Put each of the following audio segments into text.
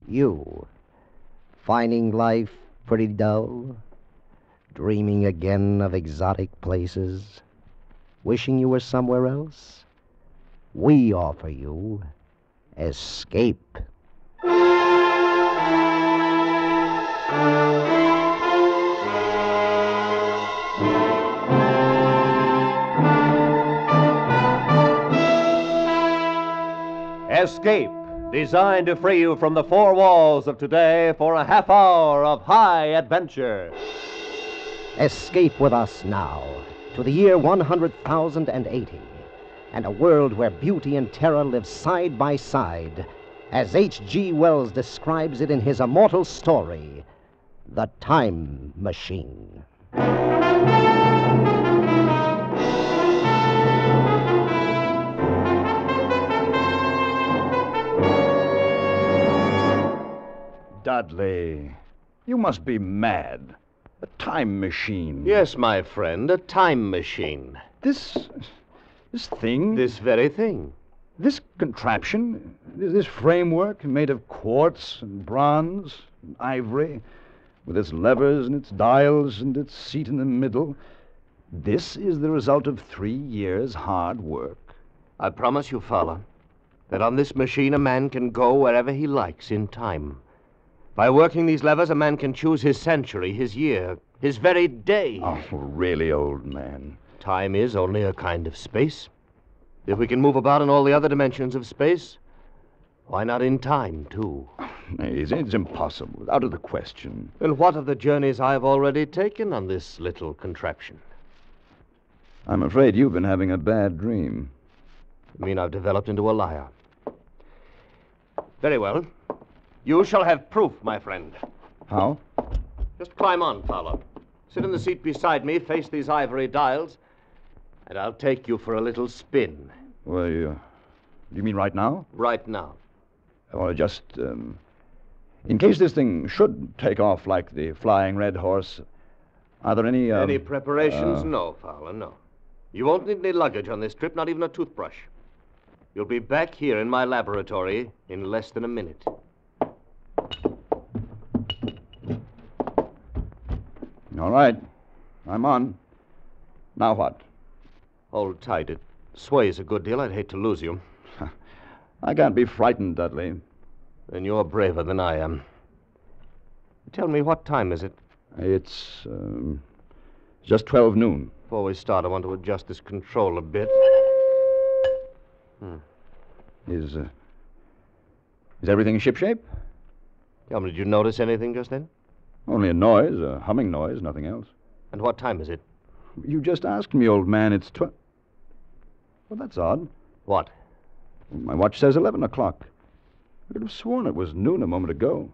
You, finding life pretty dull? Dreaming again of exotic places? Wishing you were somewhere else? We offer you escape. Escape, designed to free you from the four walls of today for a half hour of high adventure. Escape with us now to the year 100,080 and a world where beauty and terror live side by side, as H.G. Wells describes it in his immortal story, The Time Machine. Dudley, you must be mad. A time machine. Yes, my friend, a time machine. This thing? This very thing. This contraption? This framework made of quartz and bronze and ivory, with its levers and its dials and its seat in the middle. This is the result of 3 years' hard work. I promise you, Fowler, that on this machine a man can go wherever he likes in time. By working these levers, a man can choose his century, his year, his very day. Oh, really, old man. Time is only a kind of space. If we can move about in all the other dimensions of space, why not in time, too? It's impossible. Out of the question. And what of the journeys I've already taken on this little contraption? I'm afraid you've been having a bad dream. You mean I've developed into a liar? Very well. You shall have proof, my friend. How? Just climb on, Fowler. Sit in the seat beside me, face these ivory dials, and I'll take you for a little spin. Well, do you mean right now? Right now. Or just, in case this thing should take off like the Flying Red Horse, are there any... Any preparations? No, Fowler, no. You won't need any luggage on this trip, not even a toothbrush. You'll be back here in my laboratory in less than a minute. All right. I'm on. Now what? Hold tight. It sways a good deal. I'd hate to lose you. I can't be frightened, Dudley. Then you're braver than I am. Tell me, what time is it? It's just 12 noon. Before we start, I want to adjust this control a bit. Is everything shipshape? Tell me, did you notice anything just then? Only a noise, a humming noise, nothing else. And what time is it? You just asked me, old man. It's Well, that's odd. What? My watch says 11 o'clock. I could have sworn it was noon a moment ago.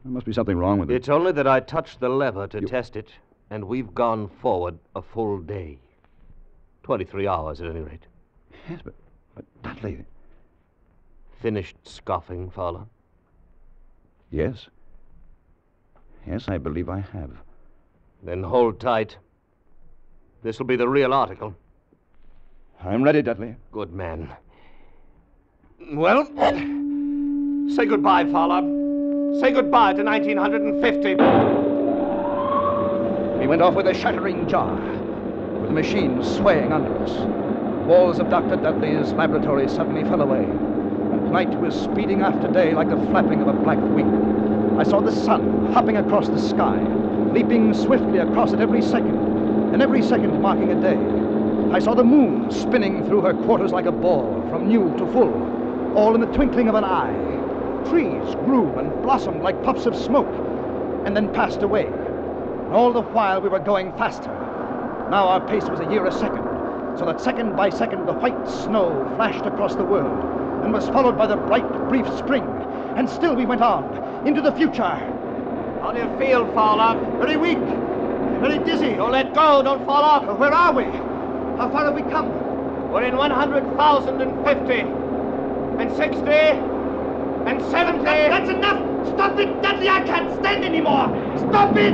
There must be something wrong with it. It's only that I touched the lever to test it, and we've gone forward a full day. 23 hours, at any rate. Yes, but Dudley... Finished scoffing, Fowler? Yes. Yes, I believe I have. Then hold tight. This'll be the real article. I'm ready, Dudley. Good man. Well, say goodbye, Fowler. Say goodbye to 1950. We went off with a shattering jar, with the machine swaying under us. The walls of Dr. Dudley's laboratory suddenly fell away, and night was speeding after day like the flapping of a black wing. I saw the sun hopping across the sky, leaping swiftly across it every second, and every second marking a day. I saw the moon spinning through her quarters like a ball, from new to full, all in the twinkling of an eye. Trees grew and blossomed like puffs of smoke, and then passed away. And all the while we were going faster. Now our pace was a year a second, so that second by second the white snow flashed across the world, and was followed by the bright, brief spring. And still we went on, into the future. How do you feel, Fowler? Very weak, very dizzy. Don't let go, don't fall off. Where are we? How far have we come? We're in 100,050, and 60, and 70. That's enough! Stop it, Dudley! I can't stand anymore! Stop it!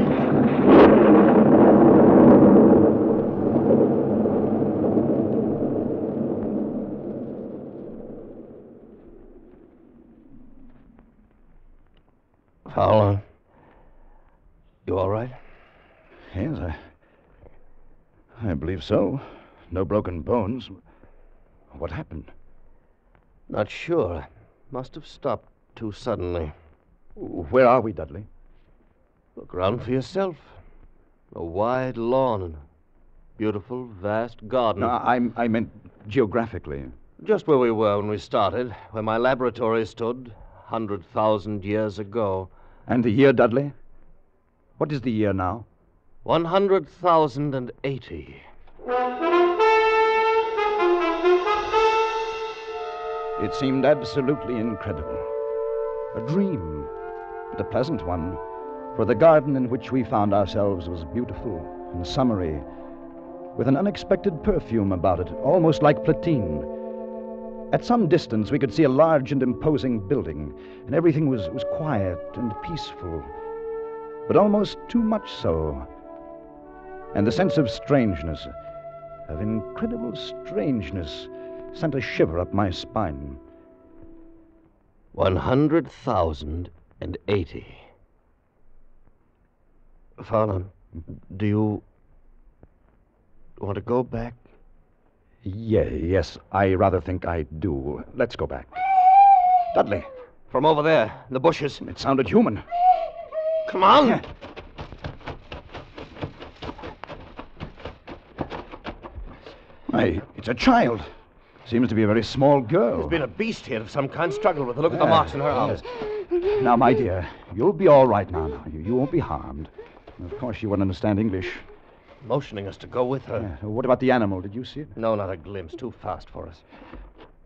Fowler, you all right? Yes, I believe so. No broken bones. What happened? Not sure. Must have stopped too suddenly. Where are we, Dudley? Look around for yourself. A wide lawn and a beautiful, vast garden. No, I meant geographically. Just where we were when we started, where my laboratory stood 100,000 years ago. And the year, Dudley? What is the year now? 100,080. It seemed absolutely incredible. A dream, but a pleasant one, for the garden in which we found ourselves was beautiful and summery, with an unexpected perfume about it, almost like platine. At some distance, we could see a large and imposing building, and everything was quiet and peaceful, but almost too much so. And the sense of strangeness, of incredible strangeness, sent a shiver up my spine. 100,080. Fowler, do you want to go back? Yes, I rather think I do. Let's go back. Dudley. From over there, in the bushes. It sounded human. Come on! Why, it's a child. Seems to be a very small girl. There's been a beast here of some kind struggled with. Look at the marks in her arms. Now, my dear, you'll be all right now. You won't be harmed. Of course, you won't understand English. Motioning us to go with her. Yeah. What about the animal? Did you see it? No, not a glimpse. Too fast for us.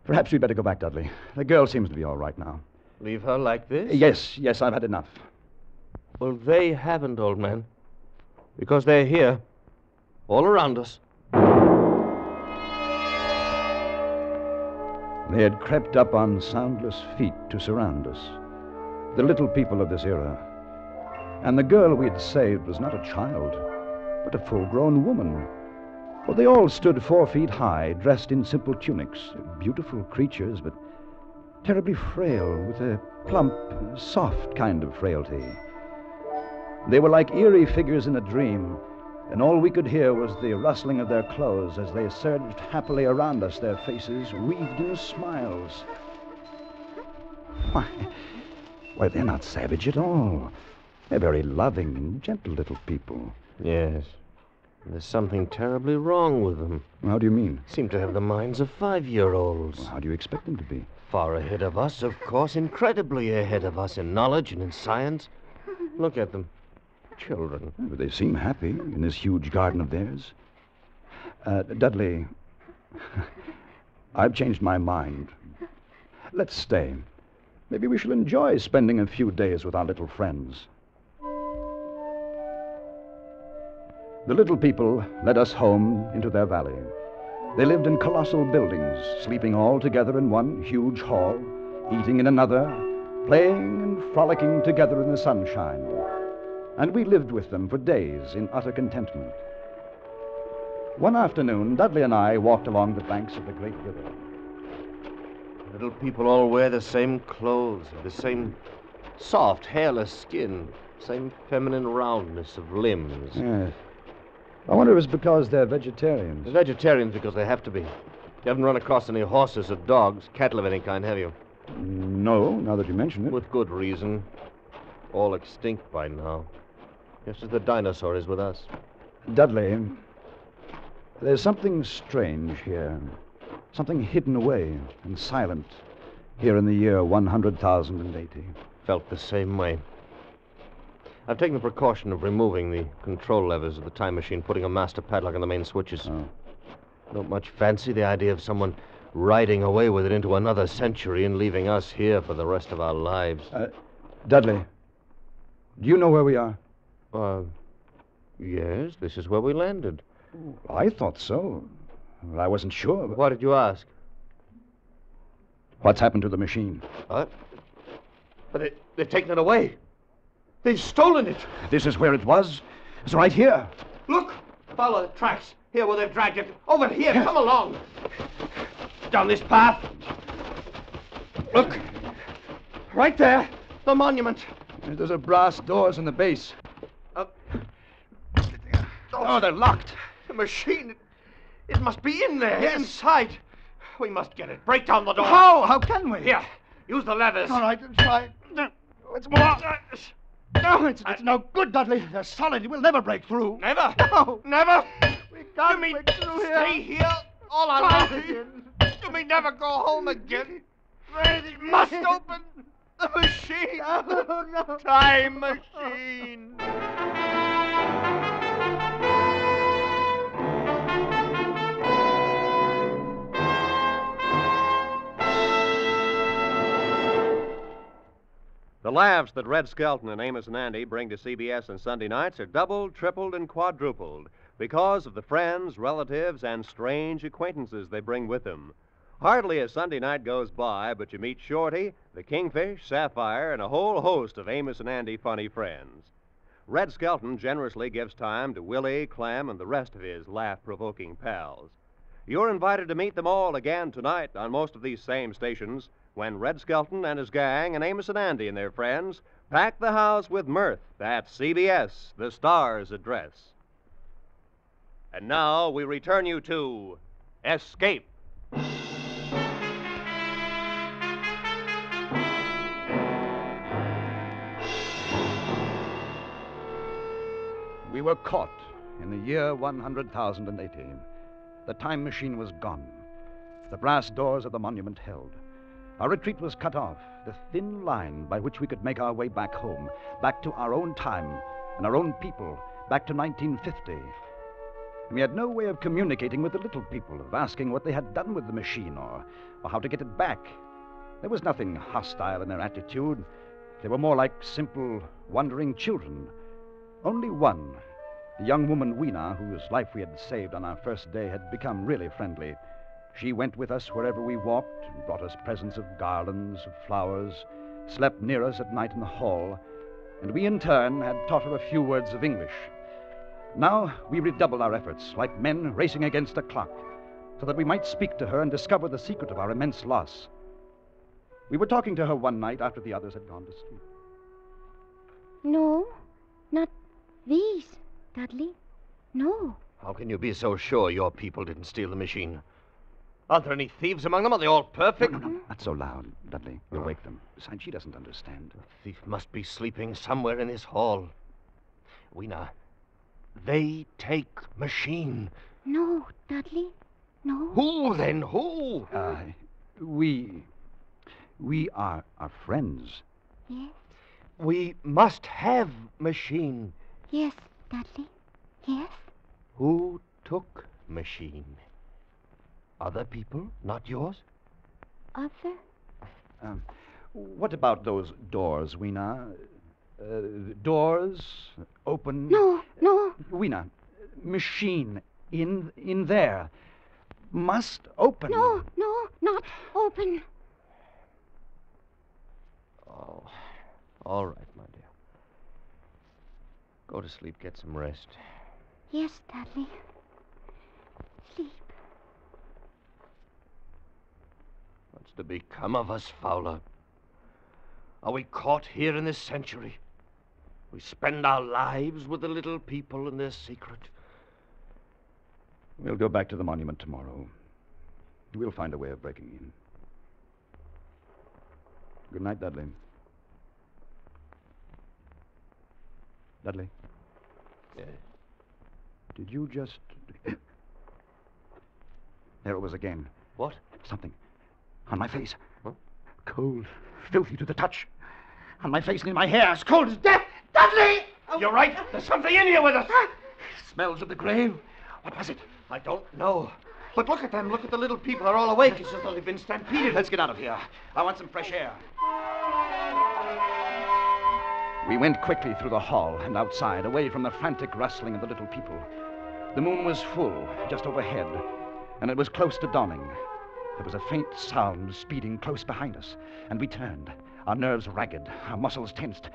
Perhaps we'd better go back, Dudley. The girl seems to be all right now. Leave her like this? Yes, I've had enough. Well, they haven't, old man. Because they're here. All around us. They had crept up on soundless feet to surround us. The little people of this era. And the girl we had saved was not a child, but a full-grown woman. For they all stood 4 feet high, dressed in simple tunics. Beautiful creatures, but terribly frail, with a plump, soft kind of frailty. They were like eerie figures in a dream, and all we could hear was the rustling of their clothes as they surged happily around us, their faces wreathed in smiles. Why, they're not savage at all. They're very loving and gentle little people. Yes. There's something terribly wrong with them. How do you mean? Seem to have the minds of 5-year-olds. Well, how do you expect them to be? Far ahead of us, of course, incredibly ahead of us in knowledge and in science. Look at them. Children. But they seem happy in this huge garden of theirs. Dudley, I've changed my mind. Let's stay. Maybe we shall enjoy spending a few days with our little friends. The little people led us home into their valley. They lived in colossal buildings, sleeping all together in one huge hall, eating in another, playing and frolicking together in the sunshine. And we lived with them for days in utter contentment. One afternoon, Dudley and I walked along the banks of the great river. Little people all wear the same clothes, the same soft, hairless skin, same feminine roundness of limbs. Yes. I wonder if it's because they're vegetarians. They're vegetarians because they have to be. You haven't run across any horses or dogs, cattle of any kind, have you? No, now that you mention it. With good reason. All extinct by now. Just as the dinosaur is with us. Dudley, there's something strange here. Something hidden away and silent here in the year 100,080. Felt the same way. I've taken the precaution of removing the control levers of the time machine, putting a master padlock on the main switches. Oh. Don't much fancy the idea of someone riding away with it into another century and leaving us here for the rest of our lives. Dudley, do you know where we are? Yes, this is where we landed. I thought so. I wasn't sure. But... What did you ask? What's happened to the machine? But they've taken it away. They've stolen it. This is where it was. It's right here. Look! Follow the tracks. Here where they've dragged it. Over here. Come along. Down this path. Look. Right there. The monument. Those are brass doors in the base. Oh, they're locked. The machine, it must be in there, Yes. inside. We must get it. Break down the door. How? How can we? Here, use the levers. All right, try. It's more. No, it's no good, Dudley. They're solid. We'll never break through. Never? No. Never? We can't You mean break through here. stay here all our Try lives? it again. You mean never go home again? It Must open the machine. No. Time machine. The laughs that Red Skelton and Amos and Andy bring to CBS on Sunday nights are doubled, tripled, and quadrupled because of the friends, relatives, and strange acquaintances they bring with them. Hardly a Sunday night goes by but you meet Shorty, the Kingfish, Sapphire, and a whole host of Amos and Andy funny friends. Red Skelton generously gives time to Willie, Clem, and the rest of his laugh-provoking pals. You're invited to meet them all again tonight on most of these same stations when Red Skelton and his gang and Amos and Andy and their friends pack the house with mirth at CBS, the Star's address. And now we return you to Escape. We were caught in the year 100,018. The time machine was gone. The brass doors of the monument held. Our retreat was cut off, the thin line by which we could make our way back home, back to our own time and our own people, back to 1950. We had no way of communicating with the little people, of asking what they had done with the machine or how to get it back. There was nothing hostile in their attitude. They were more like simple, wandering children. Only one, the young woman Weena, whose life we had saved on our first day, had become really friendly. She went with us wherever we walked, and brought us presents of garlands, of flowers, slept near us at night in the hall, and we in turn had taught her a few words of English. Now we redoubled our efforts, like men racing against a clock, so that we might speak to her and discover the secret of our immense loss. We were talking to her one night after the others had gone to sleep. No, not these, Dudley. No. How can you be so sure your people didn't steal the machine? Aren't there any thieves among them? Are they all perfect? No, not so loud, Dudley. You'll wake them. Besides, she doesn't understand. The thief must be sleeping somewhere in this hall. Weena, they take machine. No, Dudley. No. Who then? Who? We are friends. Yes. We must have machine. Yes, Dudley. Yes. Who took machine? Other people, not yours? Other? What about those doors, Weena? Doors open. No. Weena, machine in there must open. No, not open. Oh, all right, my dear. Go to sleep, get some rest. Yes, Dudley. Sleep. What's to become of us, Fowler? Are we caught here in this century? We spend our lives with the little people and their secret. We'll go back to the monument tomorrow. We'll find a way of breaking in. Good night, Dudley. Dudley? Yes. Did you just... There it was again. What? Something. On my face. Huh? Cold, filthy to the touch. On my face and in my hair, as cold as death. Dudley! You're right. There's something in here with us. Smells of the grave. What was it? I don't know. But look at them. Look at the little people. They're all awake. It's as though they've been stampeded. Let's get out of here. I want some fresh air. We went quickly through the hall and outside, away from the frantic rustling of the little people. The moon was full, just overhead, and it was close to dawning. There was a faint sound speeding close behind us, and we turned, our nerves ragged, our muscles tensed.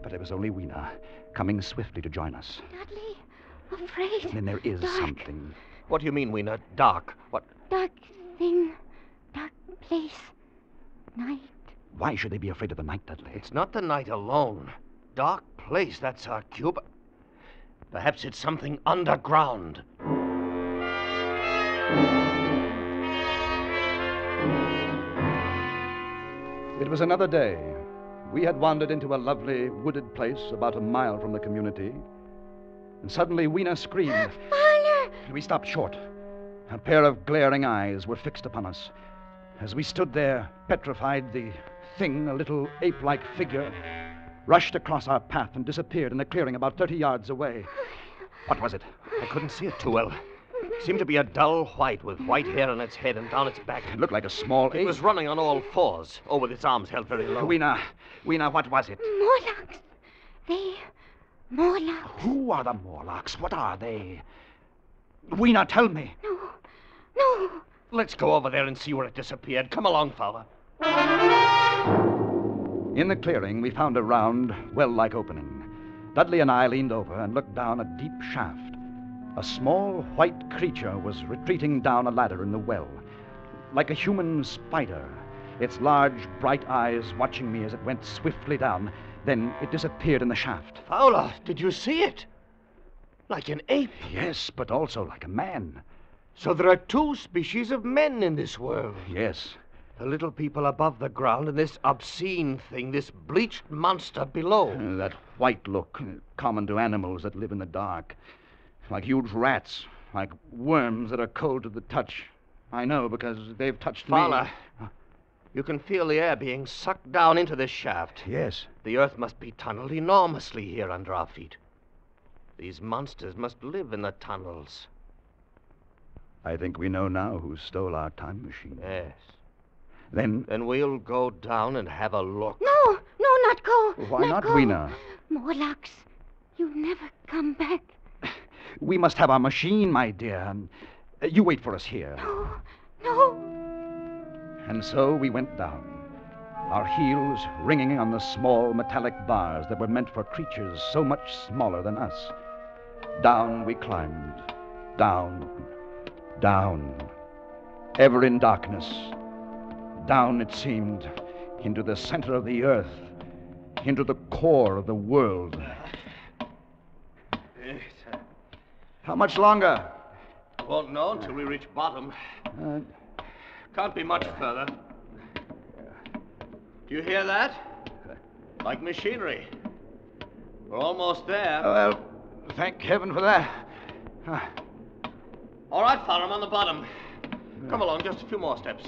But it was only Weena, coming swiftly to join us. Dudley, afraid. And then there is Dark. something. What do you mean, Weena? Dark? What? Dark thing. Dark place. Night. Why should they be afraid of the night, Dudley? It's not the night alone. Dark place, that's our cue. Perhaps it's something underground. It was another day. We had wandered into a lovely wooded place about a mile from the community. And suddenly Weena screamed. Father! We stopped short. A pair of glaring eyes were fixed upon us. As we stood there, petrified, the thing, a little ape-like figure, rushed across our path and disappeared in a clearing about 30 yards away. What was it? I couldn't see it too well. It seemed to be a dull white with white hair on its head and down its back. It looked like a small ape. It was running on all fours, with its arms held very low. Weena, what was it? Morlocks. Morlocks. Who are the Morlocks? What are they? Weena, tell me. No. Let's go over there and see where it disappeared. Come along, fella. In the clearing, we found a round, well-like opening. Dudley and I leaned over and looked down a deep shaft. A small white creature was retreating down a ladder in the well, like a human spider, its large, bright eyes watching me as it went swiftly down. Then it disappeared in the shaft. Fowler, did you see it? Like an ape. Yes, but also like a man. So there are two species of men in this world. Yes. The little people above the ground and this obscene thing, this bleached monster below. That white look, common to animals that live in the dark. Like huge rats, like worms that are cold to the touch. I know, because they've touched Fowler, me. you can feel the air being sucked down into this shaft. Yes. The earth must be tunneled enormously here under our feet. These monsters must live in the tunnels. I think we know now who stole our time machine. Yes. Then we'll go down and have a look. No, not go. Why not, go. Weena? Morlocks, you never come back. We must have our machine, my dear. You wait for us here. No. And so we went down, our heels ringing on the small metallic bars that were meant for creatures so much smaller than us. Down we climbed, down, ever in darkness. Down, it seemed, into the center of the earth, into the core of the world. How much longer? Won't know until we reach bottom. Can't be much further. Do you hear that? Like machinery. We're almost there. Well, thank heaven for that. All right, fella, I'm on the bottom. Come along, just a few more steps.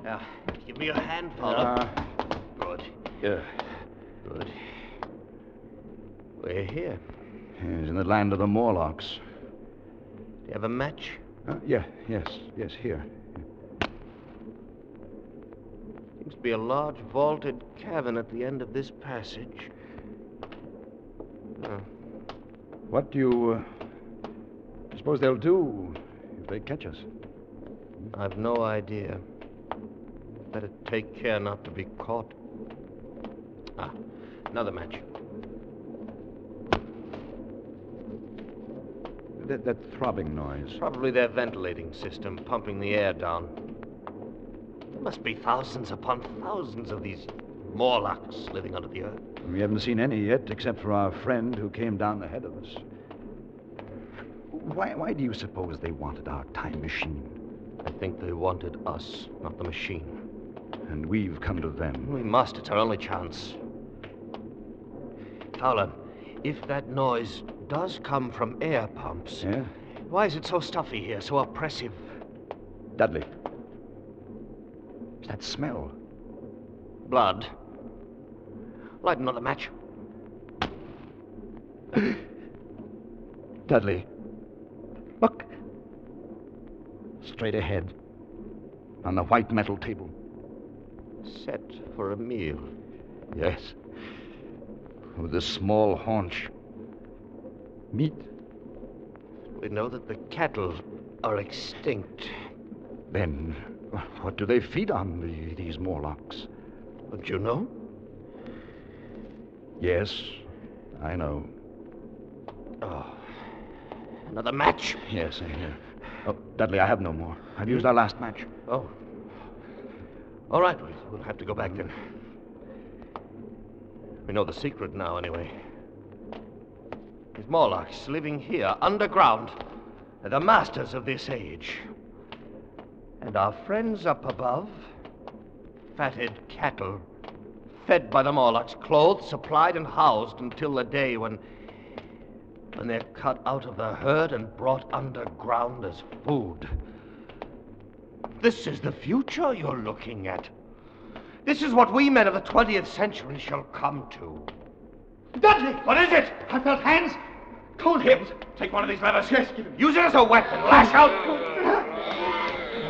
Now, give me your hand, fella. Good. Yeah. Good. We're here. He's in the land of the Morlocks. Do you have a match? Yes, here. Seems to be a large vaulted cavern at the end of this passage. What do you suppose they'll do if they catch us? I've no idea. Better take care not to be caught. Another match. That throbbing noise. Probably their ventilating system pumping the air down. There must be thousands upon thousands of these Morlocks living under the earth. We haven't seen any yet, except for our friend who came down ahead of us. Why do you suppose they wanted our time machine? I think they wanted us, not the machine. And we've come to them. We must. It's our only chance. Fowler, if that noise does come from air pumps... Yeah? Why is it so stuffy here, so oppressive? Dudley. It's that smell. Blood. Light another match. Dudley. Look. Straight ahead. On the white metal table. Set for a meal. Yes. With a small haunch. Meat. We know that the cattle are extinct. Then what do they feed on, these Morlocks? Don't you know? Yes, I know. Oh. Another match? Yes, here. Oh, Dudley, I have no more. I've used our last match. Oh. All right, we'll have to go back then. We know the secret now, anyway. These Morlocks living here, underground, are the masters of this age. And our friends up above, fatted cattle, fed by the Morlocks, clothed, supplied, and housed until the day when they're cut out of the herd and brought underground as food. This is the future you're looking at. This is what we men of the 20th century shall come to. Dudley! What is it? I felt hands. Cold hands. Take one of these levers. Yes, give it. Use it as a weapon. Lash out.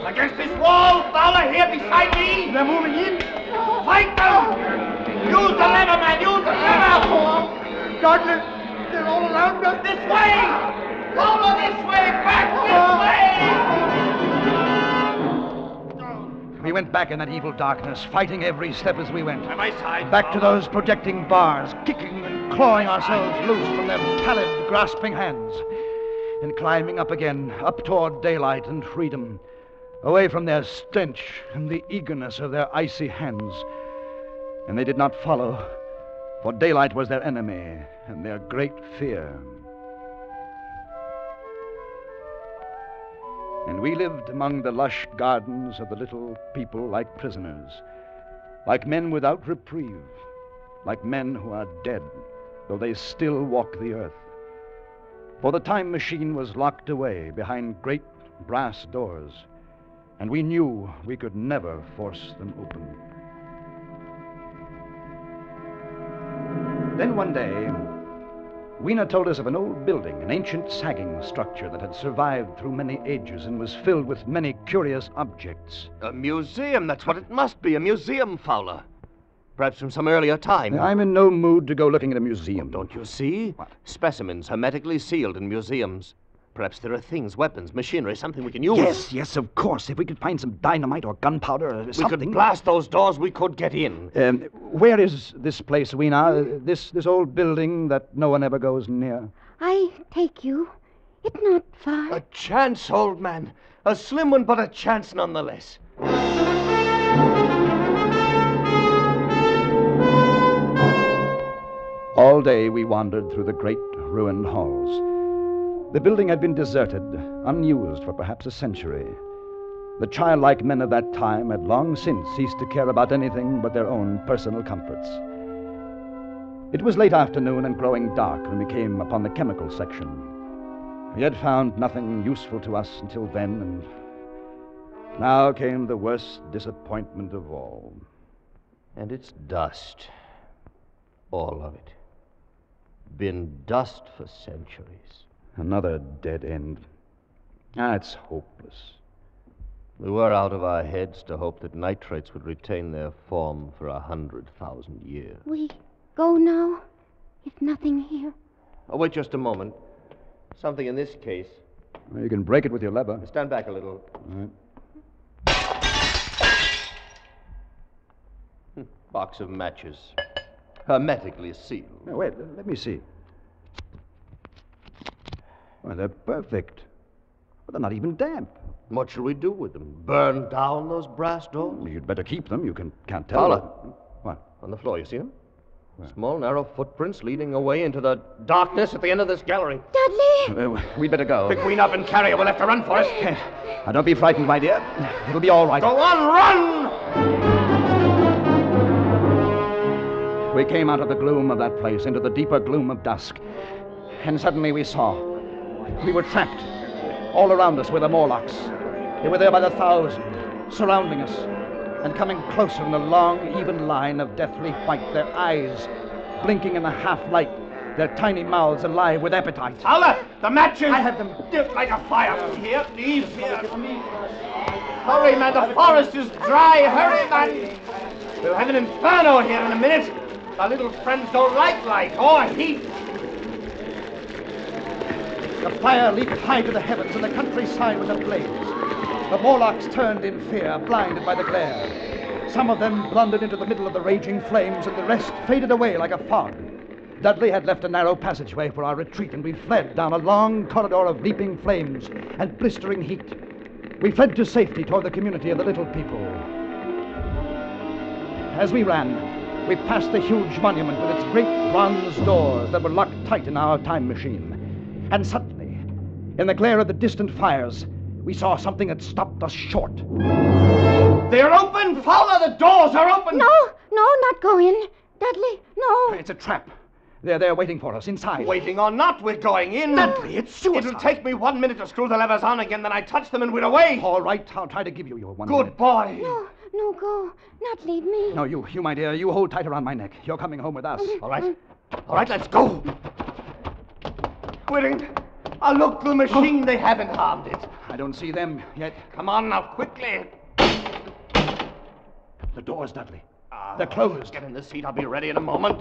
Against this wall, Fowler, here beside me. They're moving in. Fight them. Use the lever, man. Use the lever. Gardner, they're all around us. This way. Fowler, this way. Back this way. We went back in that evil darkness, fighting every step as we went. By my side. Back to those projecting bars, kicking and clawing ourselves loose from their pallid, grasping hands. And climbing up again, up toward daylight and freedom, away from their stench and the eagerness of their icy hands. And they did not follow, for daylight was their enemy and their great fear. And we lived among the lush gardens of the little people like prisoners, like men without reprieve, like men who are dead, though they still walk the earth. For the time machine was locked away behind great brass doors, and we knew we could never force them open. Then one day, Weena told us of an old building, an ancient sagging structure that had survived through many ages and was filled with many curious objects. A museum, that's what it must be. A museum, Fowler. Perhaps from some earlier time. I'm in no mood to go looking at a museum. Don't you see? What? Specimens hermetically sealed in museums. Perhaps there are things, weapons, machinery, something we can use. Yes, of course. If we could find some dynamite or gunpowder or We something. could blast those doors, we could get in. Where is this place, Weena? This old building that no one ever goes near? I take you. It's not far. A chance, old man. A slim one, but a chance nonetheless. All day we wandered through the great ruined halls. The building had been deserted, unused for perhaps a century. The childlike men of that time had long since ceased to care about anything but their own personal comforts. It was late afternoon and growing dark when we came upon the chemical section. We had found nothing useful to us until then, and now came the worst disappointment of all. And it's dust. All of it. Been dust for centuries. Another dead end. It's hopeless. We were out of our heads to hope that nitrates would retain their form for 100,000 years. We go now? Is nothing here? Oh, wait just a moment. Something in this case. Well, you can break it with your lever. Stand back a little. All right. Box of matches. Hermetically sealed. Now, wait, let me see. Well, they're perfect. But they're not even damp. What shall we do with them? Burn down those brass doors? You'd better keep them. You can't tell. Fowler. What? On the floor, you see them? Where? Small, narrow footprints leading away into the darkness at the end of this gallery. Dudley! We'd better go. Pick Ween up and carry her. We'll have to run for it. Now, don't be frightened, my dear. It'll be all right. Go on, run! We came out of the gloom of that place into the deeper gloom of dusk. And suddenly we saw. We were trapped. All around us were the Morlocks. They were there by the thousand, surrounding us, and coming closer in a long, even line of deathly white, their eyes blinking in the half-light, their tiny mouths alive with appetite. Fowler, the matches! I have them. Like a fire. Here, please, here. Hurry, man, the forest is dry. Hurry, man. We'll have an inferno here in a minute. Our little friends don't like light or heat. The fire leaped high to the heavens, and the countryside was ablaze. The Morlocks turned in fear, blinded by the glare. Some of them blundered into the middle of the raging flames, and the rest faded away like a fog. Dudley had left a narrow passageway for our retreat, and we fled down a long corridor of leaping flames and blistering heat. We fled to safety toward the community of the little people. As we ran, we passed the huge monument with its great bronze doors that were locked tight in our time machine. And suddenly, in the glare of the distant fires, we saw something that stopped us short. They're open! Fowler, the doors are open! No, not go in. Dudley, no. It's a trap. They're there waiting for us inside. Waiting or not, we're going in. Dudley, it's suicide. It'll take me 1 minute to screw the levers on again, then I touch them and we're away. All right, I'll try to give you your 1 Good minute. boy. No, go. Not leave me. No, you, my dear, you hold tight around my neck. You're coming home with us. All right, let's go. We're in a local machine. They haven't harmed it. I don't see them yet. Come on now, quickly. The doors, Dudley. They're closed. Get in the seat. I'll be ready in a moment.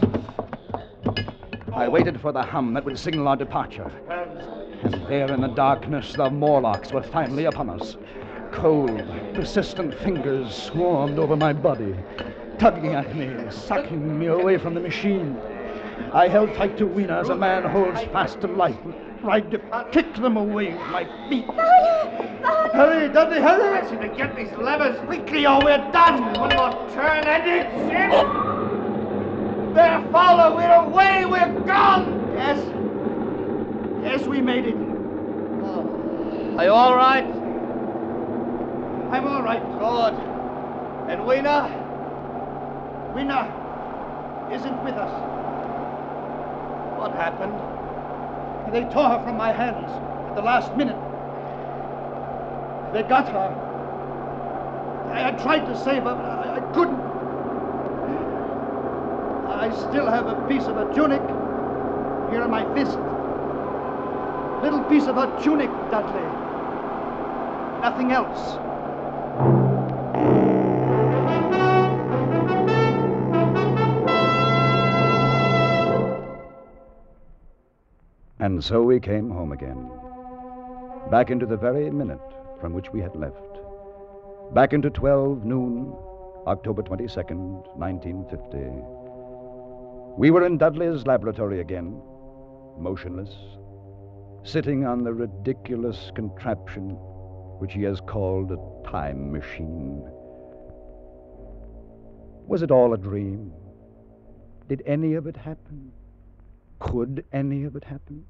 I waited for the hum that would signal our departure. And there in the darkness, the Morlocks were finally upon us. Cold, persistent fingers swarmed over my body, tugging at me, sucking me away from the machine. I held tight to Weena as a man holds fast to life, tried to kick them away with my feet. Hurry, Dudley, hurry! I seem to get these levers quickly or we're done. One more turn and it's it. There, Fowler, we're away, we're gone. Yes, we made it. Are you all right? I'm all right. Good. And Weena? Weena isn't with us. What happened? They tore her from my hands at the last minute. They got her. I tried to save her, but I couldn't. I still have a piece of her tunic here in my fist. Little piece of her tunic, Dudley. Nothing else. And so we came home again. Back into the very minute from which we had left. Back into 12 noon, October 22nd, 1950. We were in Dudley's laboratory again, motionless, sitting on the ridiculous contraption which he has called a time machine. Was it all a dream? Did any of it happen? Could any of it happen?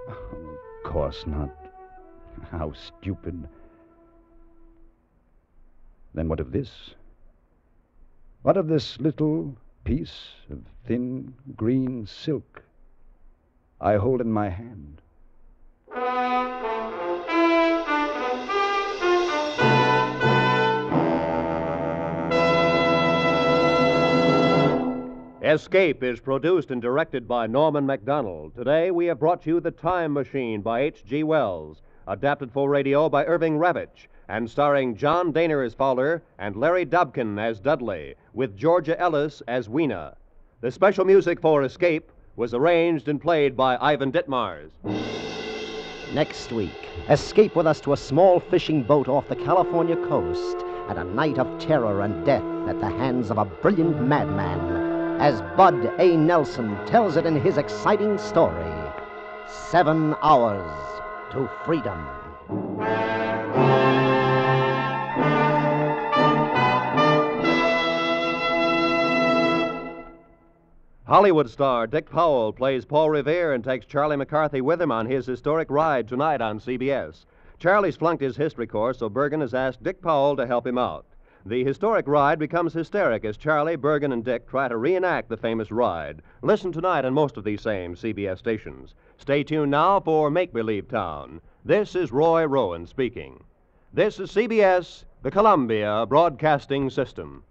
Oh, of course not. How stupid. Then what of this? What of this little piece of thin green silk I hold in my hand? Escape is produced and directed by Norman MacDonald. Today we have brought you The Time Machine by H.G. Wells, adapted for radio by Irving Ravitch, and starring John Dehner as Fowler and Larry Dobkin as Dudley, with Georgia Ellis as Weena. The special music for Escape was arranged and played by Ivan Ditmars. Next week, escape with us to a small fishing boat off the California coast and a night of terror and death at the hands of a brilliant madman, as Bud A. Nelson tells it in his exciting story, 7 Hours to Freedom. Hollywood star Dick Powell plays Paul Revere and takes Charlie McCarthy with him on his historic ride tonight on CBS. Charlie's flunked his history course, so Bergen has asked Dick Powell to help him out. The historic ride becomes hysteric as Charlie, Bergen, and Dick try to reenact the famous ride. Listen tonight on most of these same CBS stations. Stay tuned now for Make Believe Town. This is Roy Rowan speaking. This is CBS, the Columbia Broadcasting System.